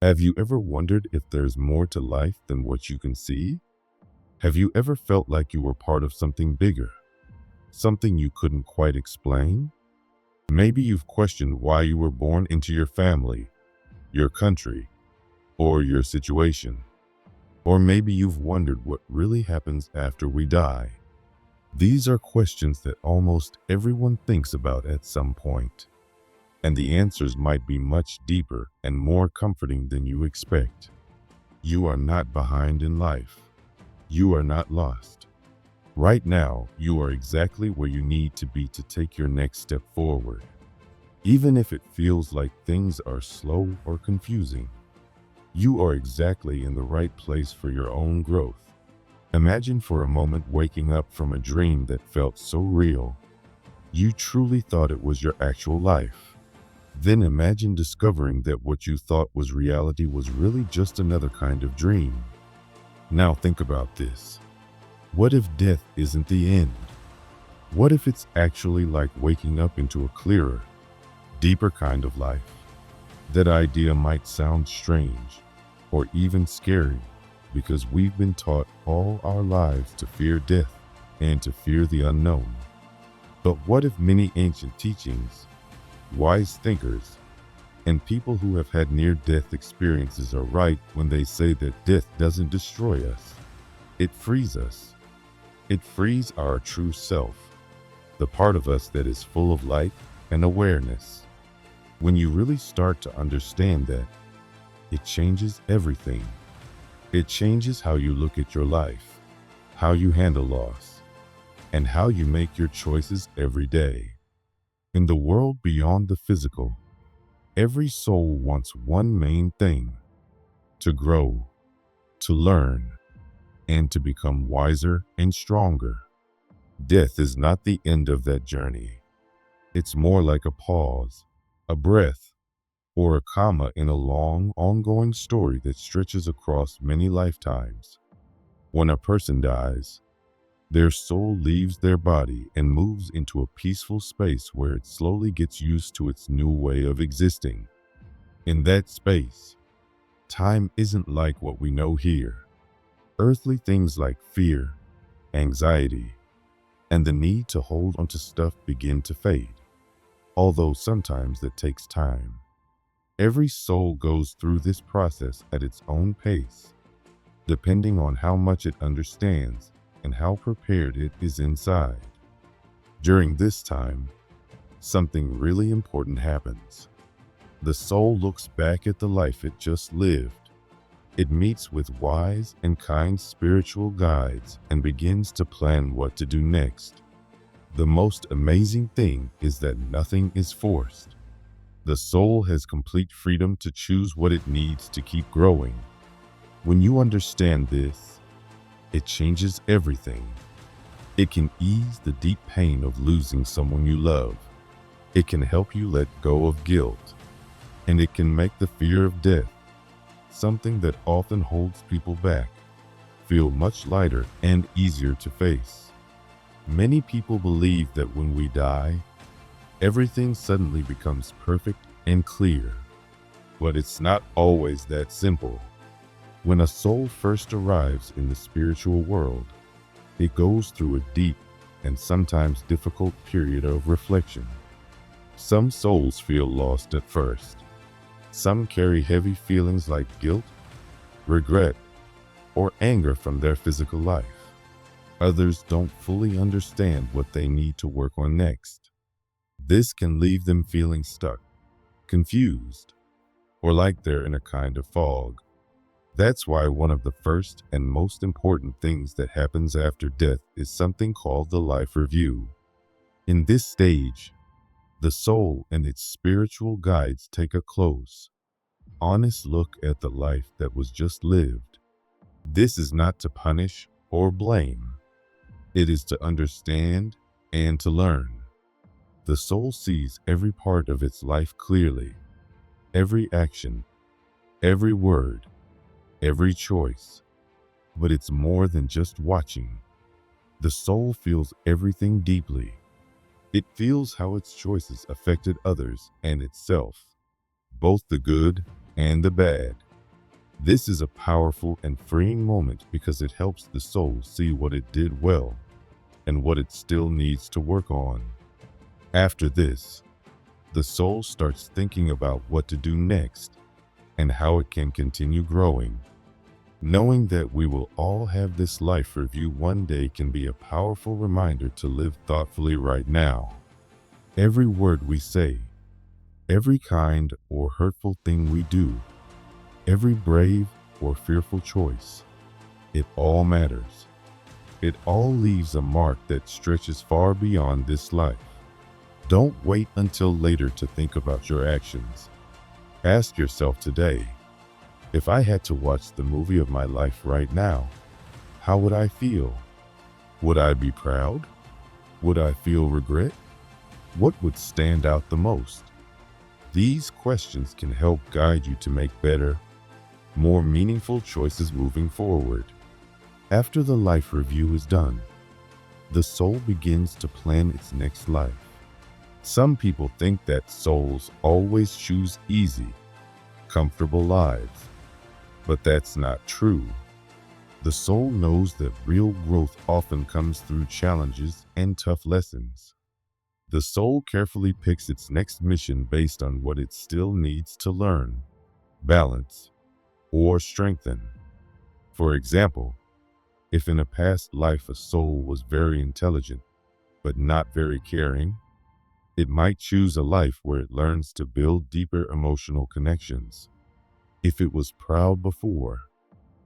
Have you ever wondered if there's more to life than what you can see? Have you ever felt like you were part of something bigger, something you couldn't quite explain? Maybe you've questioned why you were born into your family, your country, or your situation. Or maybe you've wondered what really happens after we die. These are questions that almost everyone thinks about at some point, and the answers might be much deeper and more comforting than you expect. You are not behind in life. You are not lost. Right now, you are exactly where you need to be to take your next step forward. Even if it feels like things are slow or confusing, you are exactly in the right place for your own growth. Imagine for a moment waking up from a dream that felt so real. You truly thought it was your actual life. Then imagine discovering that what you thought was reality was really just another kind of dream. Now think about this. What if death isn't the end? What if it's actually like waking up into a clearer, deeper kind of life? That idea might sound strange or even scary because we've been taught all our lives to fear death and to fear the unknown. But what if many ancient teachings, wise thinkers, and people who have had near-death experiences are right when they say that death doesn't destroy us? It frees us. It frees our true self, the part of us that is full of light and awareness. When you really start to understand that, it changes everything. It changes how you look at your life, how you handle loss, and how you make your choices every day. In the world beyond the physical, every soul wants one main thing: to grow, to learn, and to become wiser and stronger. Death is not the end of that journey. It's more like a pause, a breath, or a comma in a long, ongoing story that stretches across many lifetimes. When a person dies, their soul leaves their body and moves into a peaceful space where it slowly gets used to its new way of existing. In that space, time isn't like what we know here. Earthly things like fear, anxiety, and the need to hold onto stuff begin to fade, although sometimes that takes time. Every soul goes through this process at its own pace, depending on how much it understands and how prepared it is inside. During this time, something really important happens. The soul looks back at the life it just lived. It meets with wise and kind spiritual guides and begins to plan what to do next. The most amazing thing is that nothing is forced. The soul has complete freedom to choose what it needs to keep growing. When you understand this, it changes everything. It can ease the deep pain of losing someone you love. It can help you let go of guilt. And it can make the fear of death, something that often holds people back, feel much lighter and easier to face. Many people believe that when we die, everything suddenly becomes perfect and clear. But it's not always that simple. When a soul first arrives in the spiritual world, it goes through a deep and sometimes difficult period of reflection. Some souls feel lost at first. Some carry heavy feelings like guilt, regret, or anger from their physical life. Others don't fully understand what they need to work on next. This can leave them feeling stuck, confused, or like they're in a kind of fog. That's why one of the first and most important things that happens after death is something called the life review. In this stage, the soul and its spiritual guides take a close, honest look at the life that was just lived. This is not to punish or blame. It is to understand and to learn. The soul sees every part of its life clearly, every action, every word, every choice. But it's more than just watching. The soul feels everything deeply. It feels how its choices affected others and itself, both the good and the bad. This is a powerful and freeing moment because it helps the soul see what it did well and what it still needs to work on. After this, the soul starts thinking about what to do next and how it can continue growing. Knowing that we will all have this life review one day can be a powerful reminder to live thoughtfully right now. Every word we say, every kind or hurtful thing we do, every brave or fearful choice, it all matters. It all leaves a mark that stretches far beyond this life. Don't wait until later to think about your actions. Ask yourself today, if I had to watch the movie of my life right now, how would I feel? Would I be proud? Would I feel regret? What would stand out the most? These questions can help guide you to make better, more meaningful choices moving forward. After the life review is done, the soul begins to plan its next life. Some people think that souls always choose easy, comfortable lives, but that's not true. The soul knows that real growth often comes through challenges and tough lessons. The soul carefully picks its next mission based on what it still needs to learn, balance, or strengthen. For example, if in a past life a soul was very intelligent, but not very caring, it might choose a life where it learns to build deeper emotional connections. If it was proud before,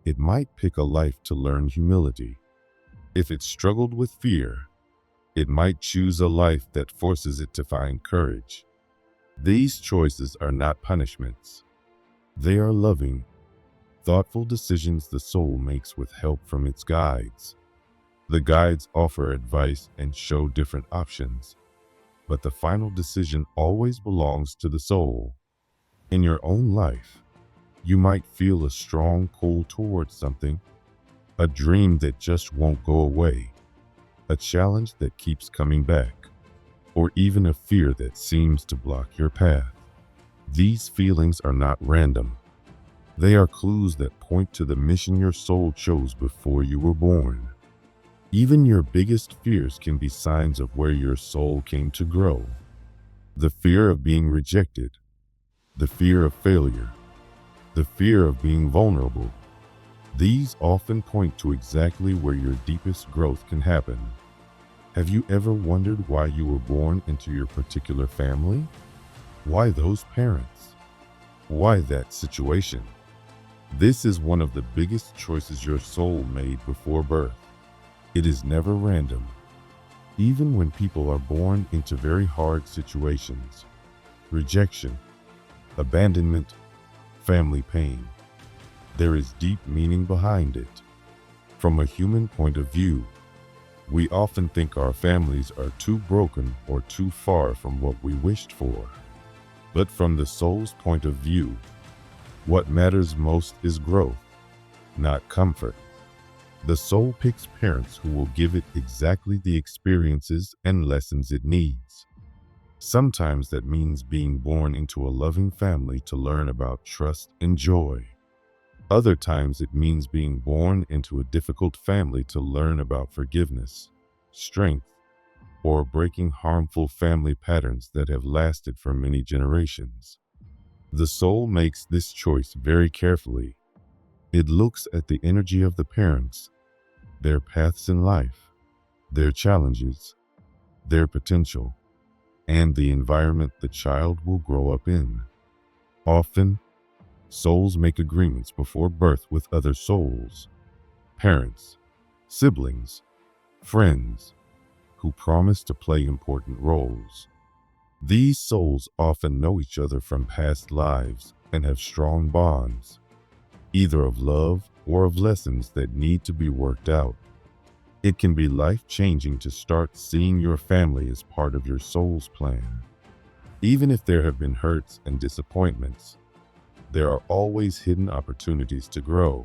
it might pick a life to learn humility. If it struggled with fear, it might choose a life that forces it to find courage. These choices are not punishments. They are loving, thoughtful decisions the soul makes with help from its guides. The guides offer advice and show different options, but the final decision always belongs to the soul. In your own life, you might feel a strong pull towards something, a dream that just won't go away, a challenge that keeps coming back, or even a fear that seems to block your path. These feelings are not random. They are clues that point to the mission your soul chose before you were born. Even your biggest fears can be signs of where your soul came to grow. The fear of being rejected, the fear of failure, the fear of being vulnerable. These often point to exactly where your deepest growth can happen. Have you ever wondered why you were born into your particular family? Why those parents? Why that situation? This is one of the biggest choices your soul made before birth. It is never random. Even when people are born into very hard situations, rejection, abandonment, family pain, there is deep meaning behind it. From a human point of view, we often think our families are too broken or too far from what we wished for. But from the soul's point of view, what matters most is growth, not comfort. The soul picks parents who will give it exactly the experiences and lessons it needs. Sometimes that means being born into a loving family to learn about trust and joy. Other times it means being born into a difficult family to learn about forgiveness, strength, or breaking harmful family patterns that have lasted for many generations. The soul makes this choice very carefully. It looks at the energy of the parents, their paths in life, their challenges, their potential, and the environment the child will grow up in. Often, souls make agreements before birth with other souls, parents, siblings, friends, who promise to play important roles. These souls often know each other from past lives and have strong bonds, either of love or of lessons that need to be worked out. It can be life-changing to start seeing your family as part of your soul's plan. Even if there have been hurts and disappointments, there are always hidden opportunities to grow.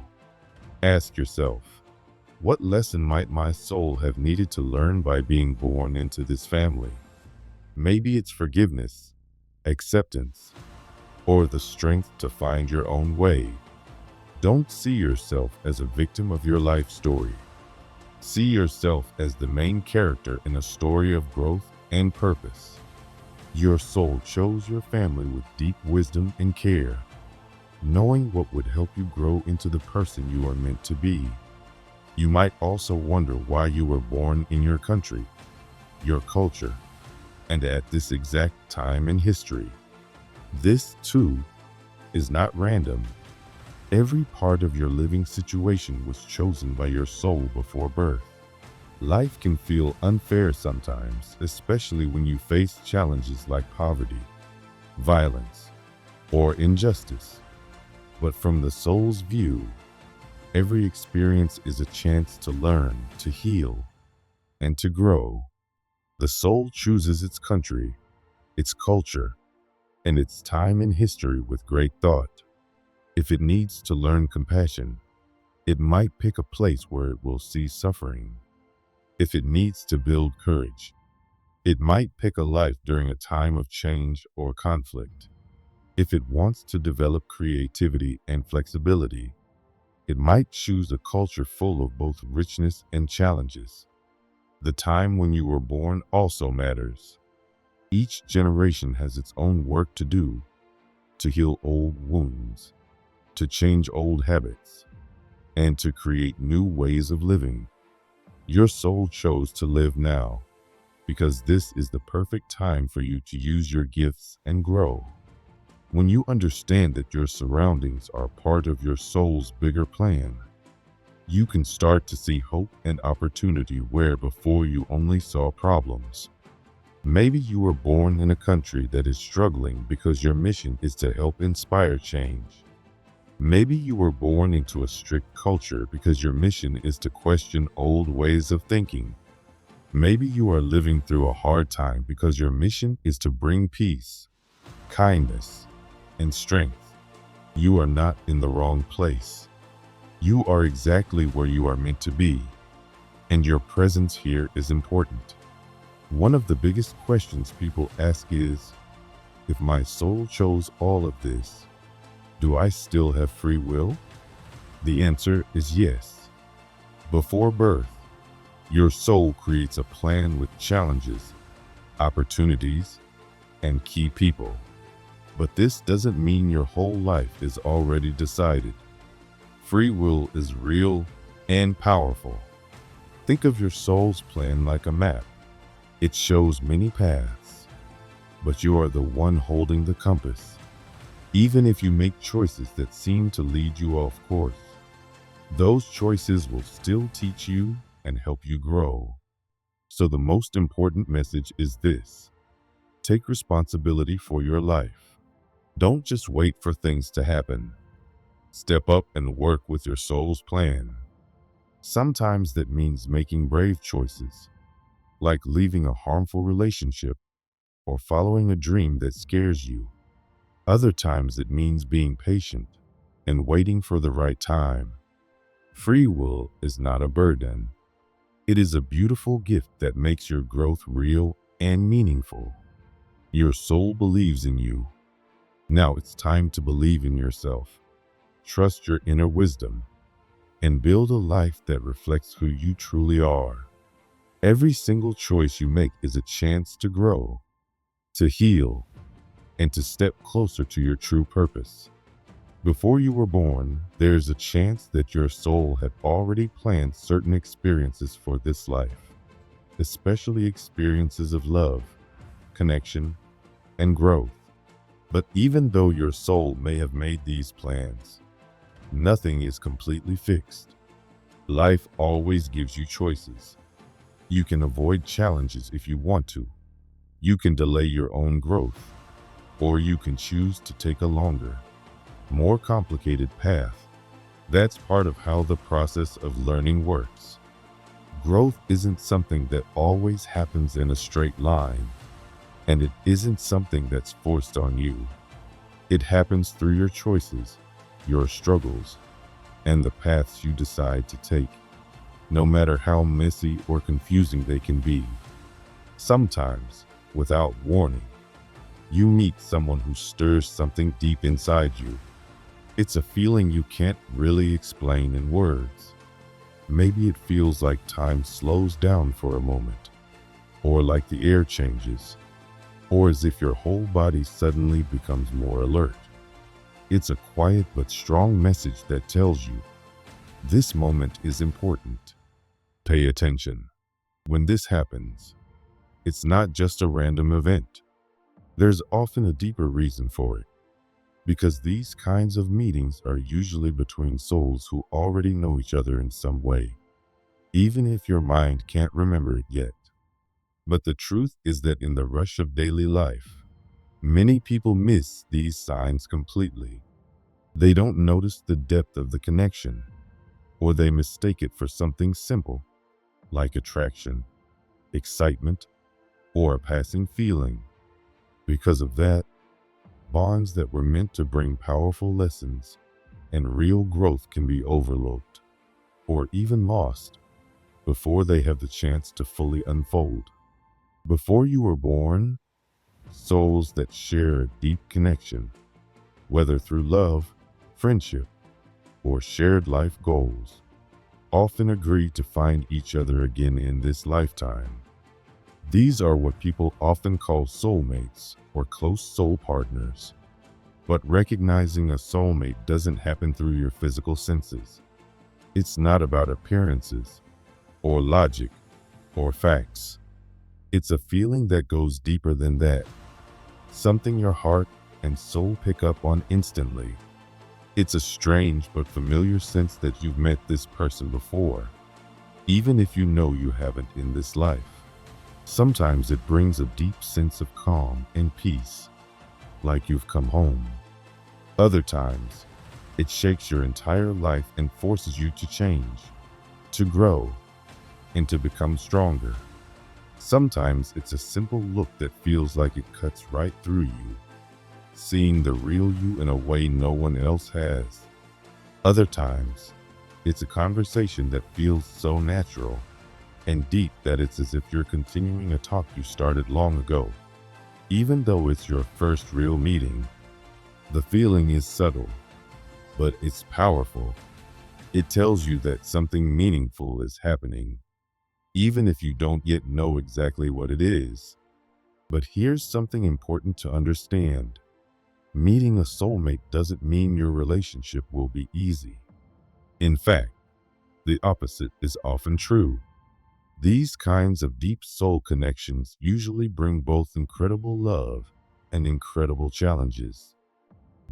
Ask yourself, what lesson might my soul have needed to learn by being born into this family? Maybe it's forgiveness, acceptance, or the strength to find your own way. Don't see yourself as a victim of your life story. See yourself as the main character in a story of growth and purpose. Your soul chose your family with deep wisdom and care, knowing what would help you grow into the person you are meant to be. You might also wonder why you were born in your country, your culture, and at this exact time in history. This, too, is not random. Every part of your living situation was chosen by your soul before birth. Life can feel unfair sometimes, especially when you face challenges like poverty, violence, or injustice. But from the soul's view, every experience is a chance to learn, to heal, and to grow. The soul chooses its country, its culture, and its time in history with great thought. If it needs to learn compassion, it might pick a place where it will see suffering. If it needs to build courage, it might pick a life during a time of change or conflict. If it wants to develop creativity and flexibility, it might choose a culture full of both richness and challenges. The time when you were born also matters. Each generation has its own work to do, to heal old wounds, to change old habits, and to create new ways of living. Your soul chose to live now, because this is the perfect time for you to use your gifts and grow. When you understand that your surroundings are part of your soul's bigger plan, you can start to see hope and opportunity where before you only saw problems. Maybe you were born in a country that is struggling because your mission is to help inspire change. Maybe you were born into a strict culture because your mission is to question old ways of thinking. Maybe you are living through a hard time because your mission is to bring peace, kindness, and strength. You are not in the wrong place. You are exactly where you are meant to be, and your presence here is important. One of the biggest questions people ask is, if my soul chose all of this, do I still have free will? The answer is yes. Before birth, your soul creates a plan with challenges, opportunities, and key people. But this doesn't mean your whole life is already decided. Free will is real and powerful. Think of your soul's plan like a map. It shows many paths, but you are the one holding the compass. Even if you make choices that seem to lead you off course, those choices will still teach you and help you grow. So the most important message is this: take responsibility for your life. Don't just wait for things to happen. Step up and work with your soul's plan. Sometimes that means making brave choices, like leaving a harmful relationship or following a dream that scares you. Other times it means being patient and waiting for the right time. Free will is not a burden. It is a beautiful gift that makes your growth real and meaningful. Your soul believes in you. Now it's time to believe in yourself. Trust your inner wisdom and build a life that reflects who you truly are. Every single choice you make is a chance to grow, to heal, and to step closer to your true purpose. Before you were born, there is a chance that your soul had already planned certain experiences for this life, especially experiences of love, connection, and growth. But even though your soul may have made these plans, nothing is completely fixed. Life always gives you choices. You can avoid challenges if you want to. You can delay your own growth, or you can choose to take a longer, more complicated path. That's part of how the process of learning works. Growth isn't something that always happens in a straight line, and it isn't something that's forced on you. It happens through your choices, your struggles, and the paths you decide to take, no matter how messy or confusing they can be. Sometimes, without warning, you meet someone who stirs something deep inside you. It's a feeling you can't really explain in words. Maybe it feels like time slows down for a moment, or like the air changes, or as if your whole body suddenly becomes more alert. It's a quiet but strong message that tells you this moment is important. Pay attention. When this happens, it's not just a random event. There's often a deeper reason for it, because these kinds of meetings are usually between souls who already know each other in some way, even if your mind can't remember it yet. But the truth is that in the rush of daily life, many people miss these signs completely. They don't notice the depth of the connection, or they mistake it for something simple, like attraction, excitement, or a passing feeling. Because of that, bonds that were meant to bring powerful lessons and real growth can be overlooked, or even lost, before they have the chance to fully unfold. Before you were born, souls that share a deep connection, whether through love, friendship, or shared life goals, often agree to find each other again in this lifetime. These are what people often call soulmates or close soul partners. But recognizing a soulmate doesn't happen through your physical senses. It's not about appearances, or logic, or facts. It's a feeling that goes deeper than that, something your heart and soul pick up on instantly. It's a strange but familiar sense that you've met this person before, even if you know you haven't in this life. Sometimes it brings a deep sense of calm and peace, like you've come home. Other times, it shakes your entire life and forces you to change, to grow, and to become stronger. Sometimes it's a simple look that feels like it cuts right through you, seeing the real you in a way no one else has. Other times, it's a conversation that feels so natural and deep that it's as if you're continuing a talk you started long ago. Even though it's your first real meeting, the feeling is subtle, but it's powerful. It tells you that something meaningful is happening, even if you don't yet know exactly what it is. But here's something important to understand. Meeting a soulmate doesn't mean your relationship will be easy. In fact, the opposite is often true. These kinds of deep soul connections usually bring both incredible love and incredible challenges.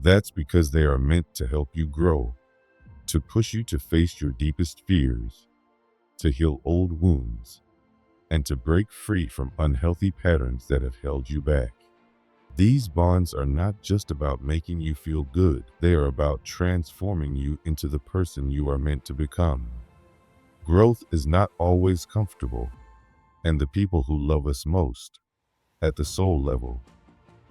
That's because they are meant to help you grow, to push you to face your deepest fears, to heal old wounds, and to break free from unhealthy patterns that have held you back. These bonds are not just about making you feel good, they are about transforming you into the person you are meant to become. Growth is not always comfortable, and the people who love us most, at the soul level,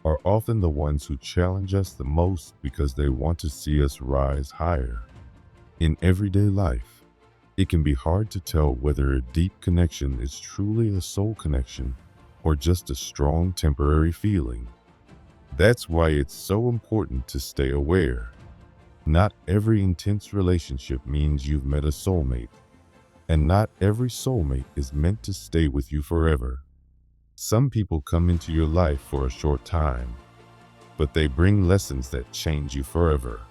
are often the ones who challenge us the most because they want to see us rise higher. In everyday life, it can be hard to tell whether a deep connection is truly a soul connection or just a strong temporary feeling. That's why it's so important to stay aware. Not every intense relationship means you've met a soulmate, and not every soulmate is meant to stay with you forever. Some people come into your life for a short time, but they bring lessons that change you forever.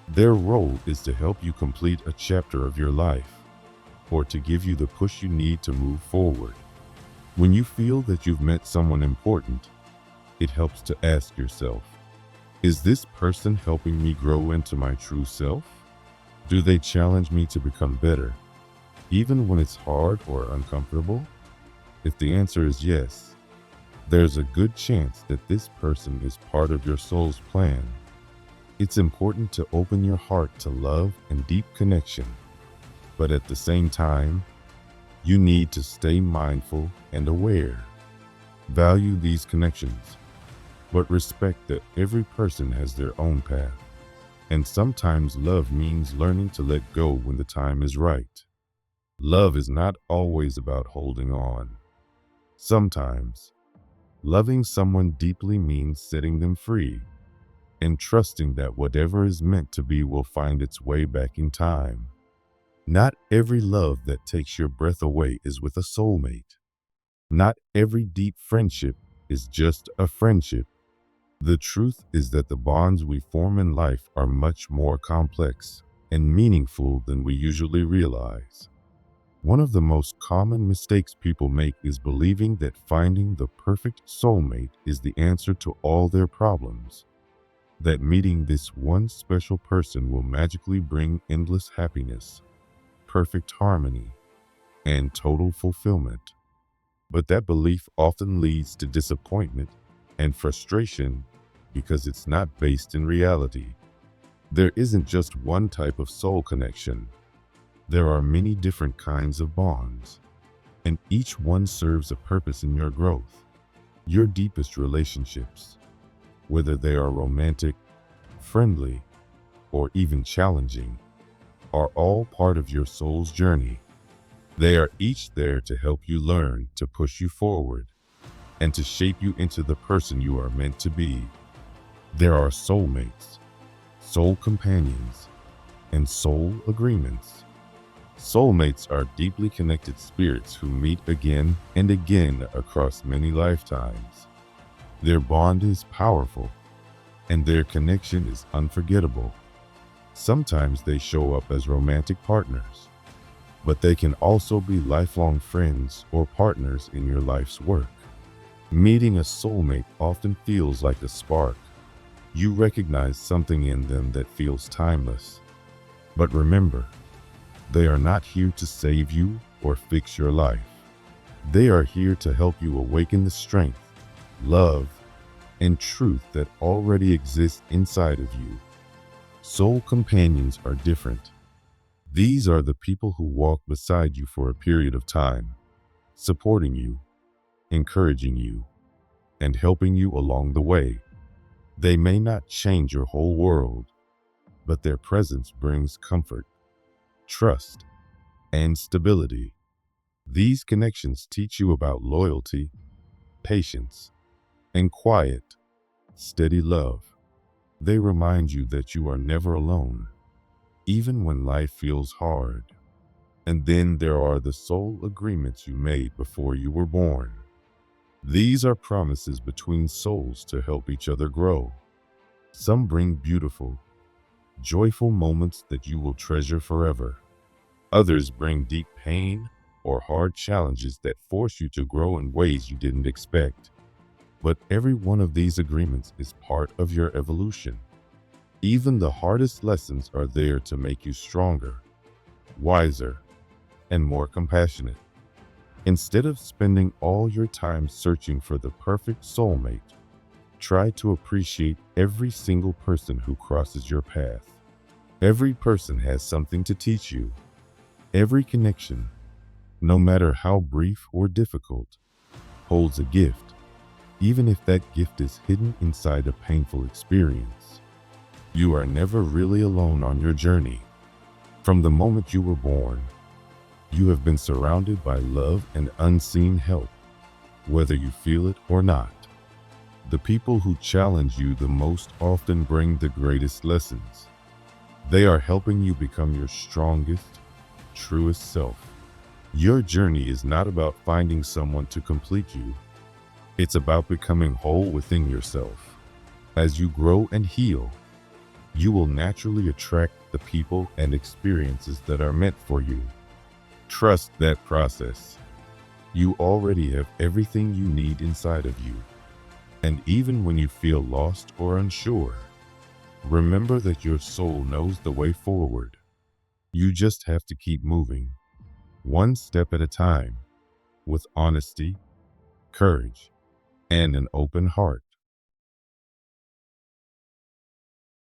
Their role is to help you complete a chapter of your life, or to give you the push you need to move forward. When you feel that you've met someone important, it helps to ask yourself, is this person helping me grow into my true self? Do they challenge me to become better, even when it's hard or uncomfortable? If the answer is yes, there's a good chance that this person is part of your soul's plan. It's important to open your heart to love and deep connection, but at the same time, you need to stay mindful and aware. Value these connections, but respect that every person has their own path. And sometimes love means learning to let go when the time is right. Love is not always about holding on. Sometimes, loving someone deeply means setting them free, and trusting that whatever is meant to be will find its way back in time. Not every love that takes your breath away is with a soulmate. Not every deep friendship is just a friendship. The truth is that the bonds we form in life are much more complex and meaningful than we usually realize. One of the most common mistakes people make is believing that finding the perfect soulmate is the answer to all their problems. That meeting this one special person will magically bring endless happiness, perfect harmony, and total fulfillment. But that belief often leads to disappointment and frustration because it's not based in reality. There isn't just one type of soul connection. There are many different kinds of bonds, and each one serves a purpose in your growth. Your deepest relationships, whether they are romantic, friendly, or even challenging, are all part of your soul's journey. They are each there to help you learn, to push you forward, and to shape you into the person you are meant to be. There are soulmates, soul companions, and soul agreements. Soulmates are deeply connected spirits who meet again and again across many lifetimes. Their bond is powerful, and their connection is unforgettable. Sometimes they show up as romantic partners, but they can also be lifelong friends or partners in your life's work. Meeting a soulmate often feels like a spark. You recognize something in them that feels timeless. But remember, they are not here to save you or fix your life. They are here to help you awaken the strength, love, and truth that already exists inside of you. Soul companions are different. These are the people who walk beside you for a period of time, supporting you, encouraging you, and helping you along the way. They may not change your whole world, but their presence brings comfort, trust, and stability. These connections teach you about loyalty, patience, and quiet, steady love. They remind you that you are never alone, even when life feels hard. And then there are the soul agreements you made before you were born. These are promises between souls to help each other grow. Some bring beautiful, joyful moments that you will treasure forever. Others bring deep pain or hard challenges that force you to grow in ways you didn't expect. But every one of these agreements is part of your evolution. Even the hardest lessons are there to make you stronger, wiser, and more compassionate. Instead of spending all your time searching for the perfect soulmate, try to appreciate every single person who crosses your path. Every person has something to teach you. Every connection, no matter how brief or difficult, holds a gift, even if that gift is hidden inside a painful experience. You are never really alone on your journey. From the moment you were born, you have been surrounded by love and unseen help, whether you feel it or not. The people who challenge you the most often bring the greatest lessons. They are helping you become your strongest, truest self. Your journey is not about finding someone to complete you. It's about becoming whole within yourself. As you grow and heal, you will naturally attract the people and experiences that are meant for you. Trust that process. You already have everything you need inside of you. And even when you feel lost or unsure, remember that your soul knows the way forward. You just have to keep moving, one step at a time, with honesty, courage, and an open heart.